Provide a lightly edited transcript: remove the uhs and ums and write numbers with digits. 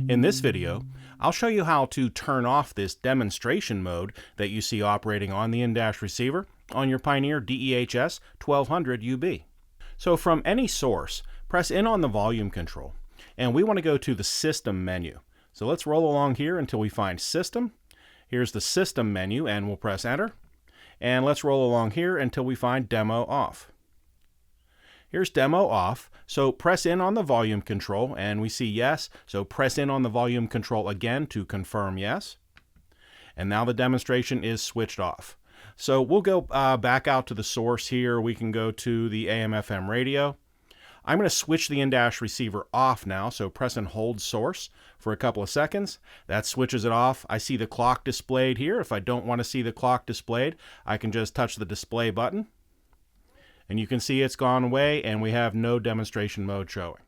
In this video, I'll show you how to turn off this demonstration mode that you see operating on the in-dash receiver on your Pioneer DEH-S1200UB. So from any source, press in on the volume control, and we want to go to the System menu. So let's roll along here until we find System. Here's the System menu, and we'll press Enter. And let's roll along here until we find Demo Off. Here's Demo Off, so press in on the volume control, and we see yes, so press in on the volume control again to confirm yes. And now the demonstration is switched off. So we'll go back out to the source here. We can go to the AM/FM radio. I'm going to switch the in-dash receiver off now, so press and hold source for a couple of seconds. That switches it off. I see the clock displayed here. If I don't want to see the clock displayed, I can just touch the display button. And you can see it's gone away and we have no demonstration mode showing.